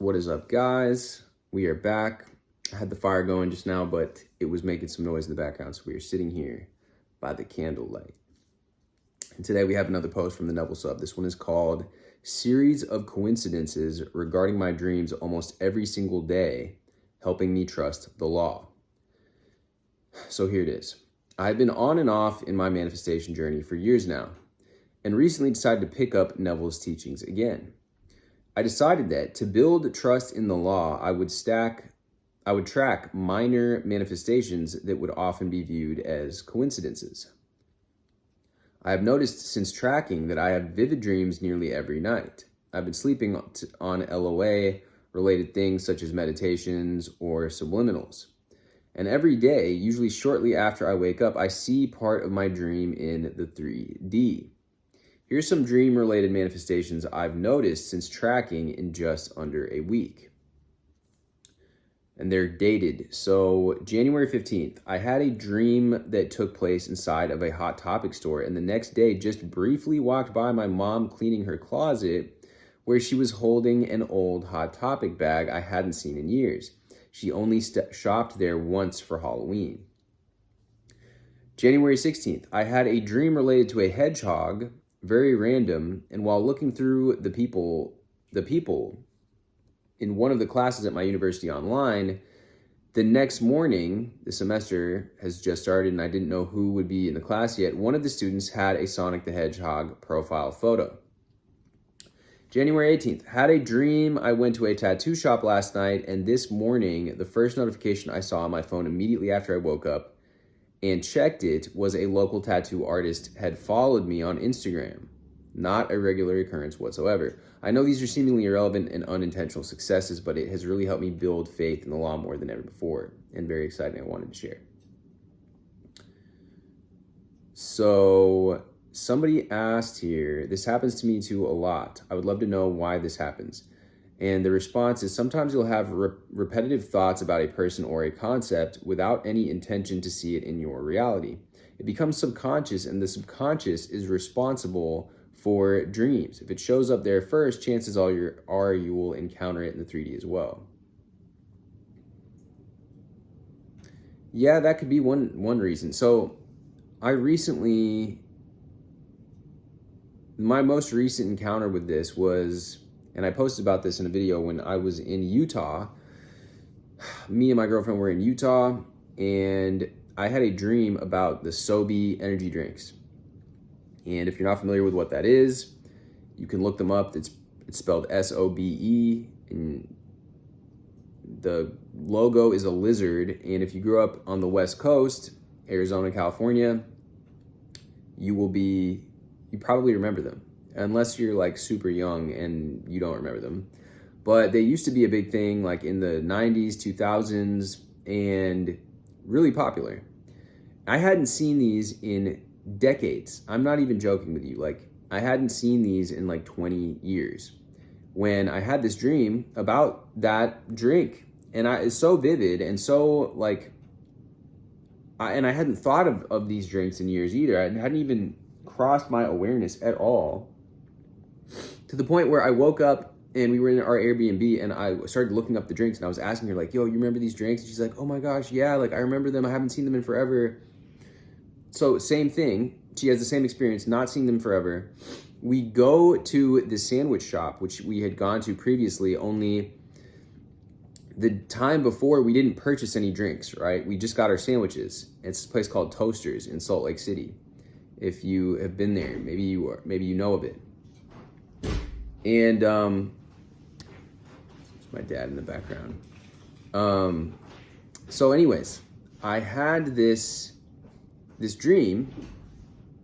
What is up, guys? We are back. I had the fire going just now, but it was making some noise in the background, so we are sitting here by the candlelight. And today we have another post from the Neville Sub. This one is called Series of Coincidences Regarding My Dreams Almost Every Single Day, Helping Me Trust the Law. So here it is. I've been on and off in my manifestation journey for years now, and recently decided to pick up Neville's teachings again. I decided that to build trust in the law, I would track minor manifestations that would often be viewed as coincidences. I have noticed since tracking that I have vivid dreams nearly every night. I've been sleeping on LOA-related things such as meditations or subliminals. And every day, usually shortly after I wake up, I see part of my dream in the 3D. Here's some dream-related manifestations I've noticed since tracking in just under a week. And they're dated. So January 15th, I had a dream that took place inside of a Hot Topic store, and the next day just briefly walked by my mom cleaning her closet where she was holding an old Hot Topic bag I hadn't seen in years. She only shopped there once for Halloween. January 16th, I had a dream related to a hedgehog, very random, and while looking through the people in one of the classes at my university online, the next morning, the semester has just started and I didn't know who would be in the class yet, one of the students had a Sonic the Hedgehog profile photo. January 18th, had a dream I went to a tattoo shop last night, and this morning, the first notification I saw on my phone immediately after I woke up and checked it was a local tattoo artist had followed me on Instagram. Not a regular occurrence whatsoever. I know these are seemingly irrelevant and unintentional successes, but it has really helped me build faith in the law more than ever before, and very exciting. I wanted to share. So somebody asked here, this happens to me too a lot. I would love to know why this happens. And the response is sometimes you'll have repetitive thoughts about a person or a concept without any intention to see it in your reality. It becomes subconscious, and the subconscious is responsible for dreams. If it shows up there first, chances are you will encounter it in the 3D as well. Yeah, that could be one reason. So my most recent encounter with this was, and I posted about this in a video when I was in Utah. Me and my girlfriend were in Utah, and I had a dream about the Sobe energy drinks. And if you're not familiar with what that is, you can look them up. It's spelled S-O-B-E, and the logo is a lizard. And if you grew up on the West Coast, Arizona, California, you probably remember them. Unless you're like super young and you don't remember them. But they used to be a big thing like in the 90s, 2000s, and really popular. I hadn't seen these in decades. I'm not even joking with you. Like, I hadn't seen these in like 20 years when I had this dream about that drink. And it's so vivid and so like, I hadn't thought of these drinks in years either. I hadn't even crossed my awareness at all. To the point where I woke up and we were in our Airbnb and I started looking up the drinks and I was asking her like, yo, you remember these drinks? And she's like, oh my gosh, yeah, like I remember them. I haven't seen them in forever. So same thing. She has the same experience, not seeing them forever. We go to the sandwich shop, which we had gone to previously, only the time before we didn't purchase any drinks, right? We just got our sandwiches. It's a place called Toasters in Salt Lake City. If you have been there, maybe you know of it. And it's my dad in the background. So anyways, I had this dream,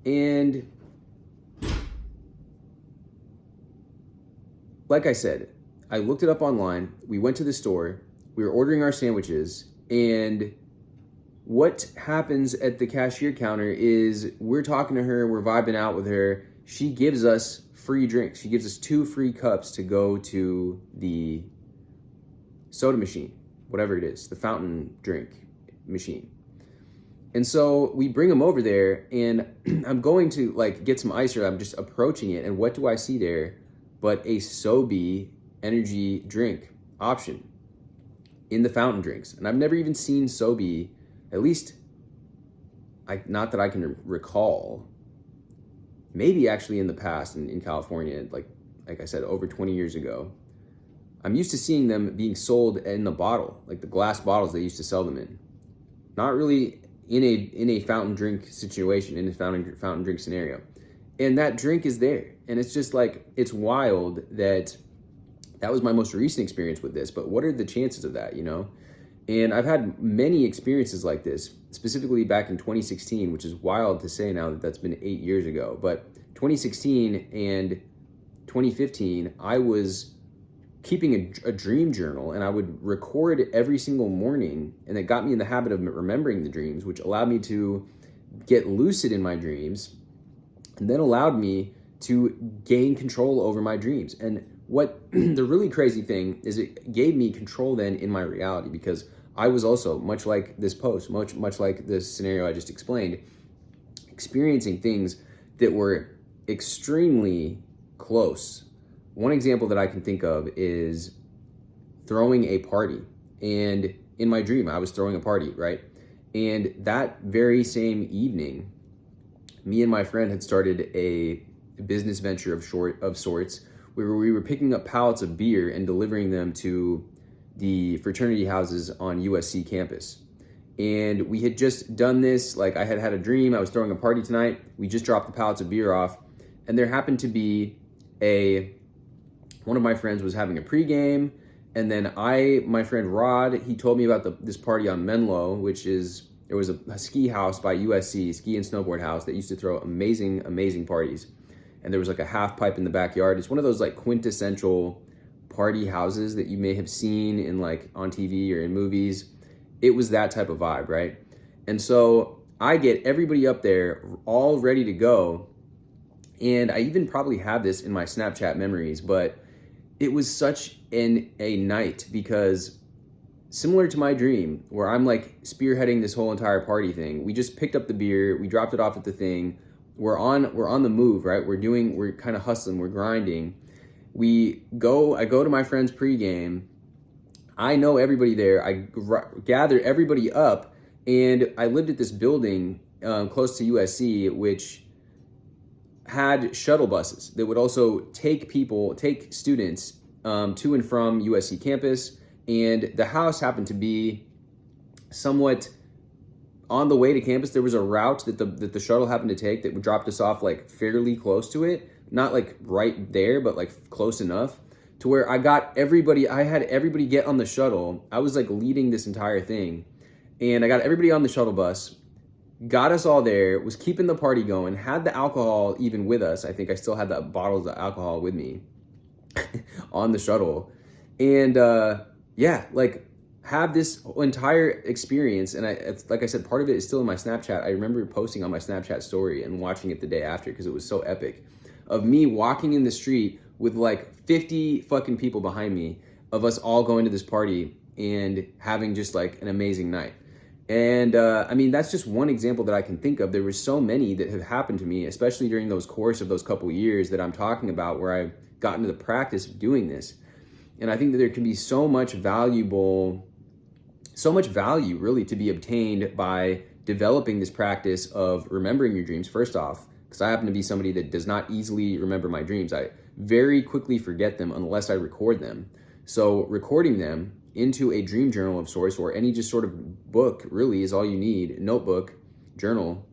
and like I said, I looked it up online. We went to the store. We were ordering our sandwiches, and what happens at the cashier counter is we're talking to her, we're vibing out with her. She gives us free drinks. She gives us 2 free cups to go to the soda machine, whatever it is, the fountain drink machine. And so we bring them over there, and I'm going to like get some ice, or I'm just approaching it, and what do I see there but a Sobe energy drink? option in the fountain drinks. And I've never even seen SoBe, at least not that I can recall, maybe actually in the past in California, like I said, over 20 years ago. I'm used to seeing them being sold in the bottle, like the glass bottles they used to sell them in. Not really in a fountain drink situation, in a fountain drink scenario. And that drink is there. And it's just like, it's wild that was my most recent experience with this, but what are the chances of that, you know? And I've had many experiences like this, specifically back in 2016, which is wild to say now that that's been 8 years ago. But 2016 and 2015, I was keeping a dream journal, and I would record every single morning, and it got me in the habit of remembering the dreams, which allowed me to get lucid in my dreams, and then allowed me to gain control over my dreams. And what the really crazy thing is, it gave me control then in my reality, because I was also, much like this post, much like this scenario I just explained, experiencing things that were extremely close. One example that I can think of is throwing a party. And in my dream, I was throwing a party, right? And that very same evening, me and my friend had started a business venture of sorts, where we were picking up pallets of beer and delivering them to the fraternity houses on USC campus. And we had just done this, like I had had a dream, I was throwing a party tonight, we just dropped the pallets of beer off, and there happened to be one of my friends was having a pregame, and then my friend Rod, he told me about this party on Menlo, there was a ski house by USC, ski and snowboard house, that used to throw amazing parties. And there was like a half pipe in the backyard. It's one of those like quintessential party houses that you may have seen in like on TV or in movies. It was that type of vibe, right? And so I get everybody up there all ready to go. And I even probably have this in my Snapchat memories, but it was such a night, because similar to my dream, where I'm like spearheading this whole entire party thing, we just picked up the beer, we dropped it off at the thing, we're on the move, right? We're kind of hustling, we're grinding. I go to my friend's pregame. I know everybody there. I gather everybody up, and I lived at this building close to USC, which had shuttle buses that would also take students to and from USC campus. And the house happened to be somewhat on the way to campus. There was a route that the shuttle happened to take that dropped us off like fairly close to it. Not like right there, but like close enough to where I had everybody get on the shuttle. I was like leading this entire thing, and I got everybody on the shuttle bus, got us all there, was keeping the party going, had the alcohol even with us. I think I still had the bottles of alcohol with me on the shuttle. And have this entire experience. And like I said, part of it is still in my Snapchat. I remember posting on my Snapchat story and watching it the day after, because it was so epic, of me walking in the street with like 50 fucking people behind me, of us all going to this party and having just like an amazing night. And I mean, that's just one example that I can think of. There were so many that have happened to me, especially during those course of those couple years that I'm talking about, where I got into the practice of doing this. And I think that there can be so much value really to be obtained by developing this practice of remembering your dreams, first off, because I happen to be somebody that does not easily remember my dreams. I very quickly forget them unless I record them. So recording them into a dream journal of sorts, or any just sort of book really is all you need, notebook, journal,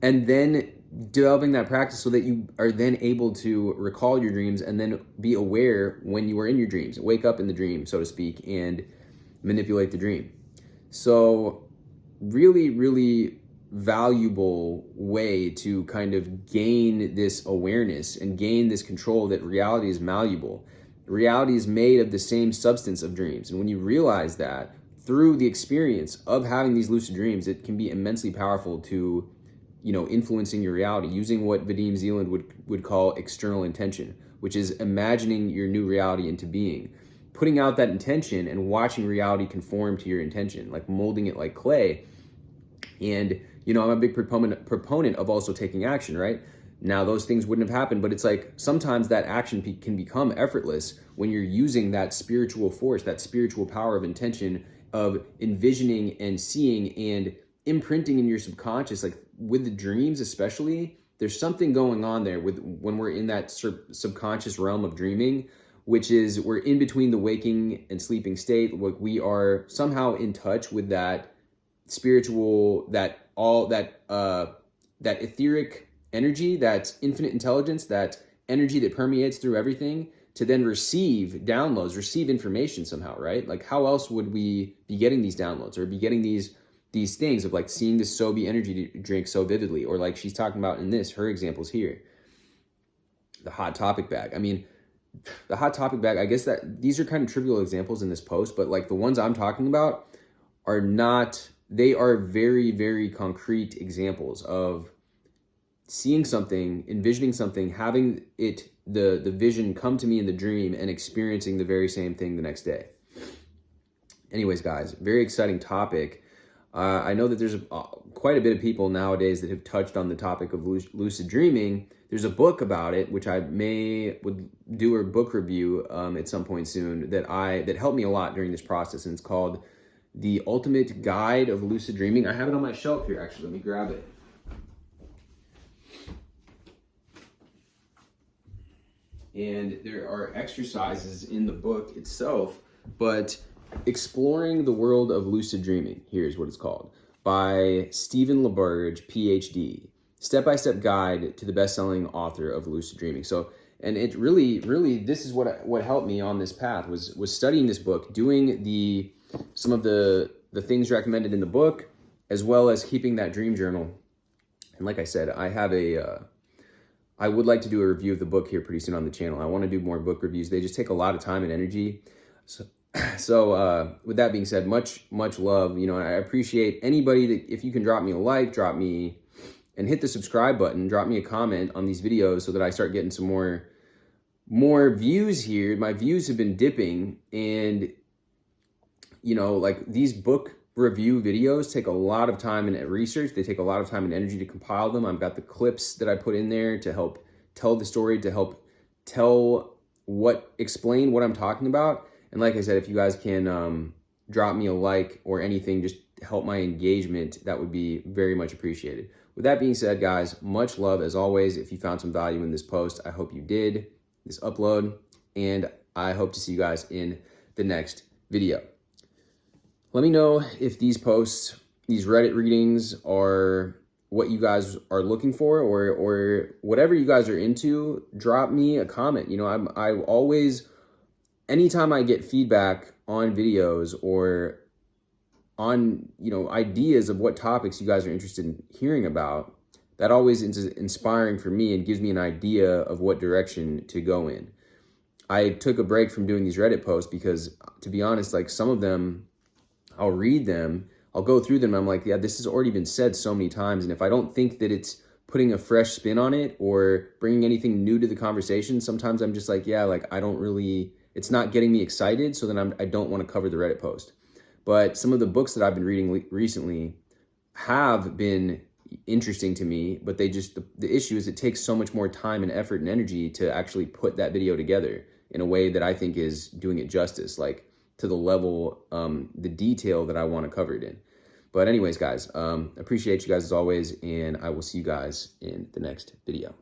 and then developing that practice so that you are then able to recall your dreams and then be aware when you are in your dreams, wake up in the dream, so to speak, and manipulate the dream. So really, really valuable way to kind of gain this awareness and gain this control that reality is malleable. Reality is made of the same substance of dreams. And when you realize that through the experience of having these lucid dreams, it can be immensely powerful to, influencing your reality, using what Vadim Zeland would call external intention, which is imagining your new reality into being, putting out that intention and watching reality conform to your intention, like molding it like clay. And, I'm a big proponent of also taking action, right? now those things wouldn't have happened. But it's like sometimes that action can become effortless when you're using that spiritual force, that spiritual power of intention, of envisioning and seeing and imprinting in your subconscious. Like with the dreams especially, there's something going on there with when we're in that subconscious realm of dreaming, which is we're in between the waking and sleeping state. Like we are somehow in touch with that spiritual, that etheric energy, that infinite intelligence, that energy that permeates through everything, to then receive downloads, receive information somehow, right? Like how else would we be getting these downloads or be getting these things of like seeing this Sobe energy drink so vividly, or like she's talking about in this, her examples here, the Hot Topic bag. I mean, the Hot Topic bag, I guess that these are kind of trivial examples in this post, but like the ones I'm talking about are not, they are very, very concrete examples of seeing something, envisioning something, having it, the vision come to me in the dream and experiencing the very same thing the next day. Anyways, guys, very exciting topic. I know that there's quite a bit of people nowadays that have touched on the topic of lucid dreaming. There's a book about it, which I would do a book review at some point soon, that helped me a lot during this process, and it's called The Ultimate Guide of Lucid Dreaming. I have it on my shelf here, actually. Let me grab it. And there are exercises in the book itself, but Exploring the World of Lucid Dreaming, here's what it's called, by Stephen LaBerge, PhD. Step-by-step guide to the best-selling author of lucid dreaming. So, and it really, this is what helped me on this path was studying this book, doing some of the things recommended in the book, as well as keeping that dream journal. And like I said, I would like to do a review of the book here pretty soon on the channel. I want to do more book reviews. They just take a lot of time and energy. So with that being said, much love. You know, I appreciate anybody that, if you can drop me a like, drop me, and hit the subscribe button, drop me a comment on these videos so that I start getting some more views here. My views have been dipping, and you know, like these book review videos take a lot of time and research. They take a lot of time and energy to compile them. I've got the clips that I put in there to help tell the story, to help explain what I'm talking about. And like I said, if you guys can drop me a like or anything, just help my engagement, that would be very much appreciated. With that being said, guys, much love as always. If you found some value in this post, I hope you did, this upload, and I hope to see you guys in the next video. Let me know if these posts, these Reddit readings, are what you guys are looking for, or whatever you guys are into. Drop me a comment. You know, I always, anytime I get feedback on videos or on, you know, ideas of what topics you guys are interested in hearing about, that always is inspiring for me and gives me an idea of what direction to go in. I took a break from doing these Reddit posts because, to be honest, like some of them, I'll read them, I'll go through them, and I'm like, yeah, this has already been said so many times. And if I don't think that it's putting a fresh spin on it or bringing anything new to the conversation, sometimes I'm just like, yeah, like I don't really, it's not getting me excited. So then I don't want to cover the Reddit post. But some of the books that I've been reading recently have been interesting to me, but they just, the issue is it takes so much more time and effort and energy to actually put that video together in a way that I think is doing it justice, like to the level, the detail that I want to cover it in. But anyways, guys, appreciate you guys as always, and I will see you guys in the next video.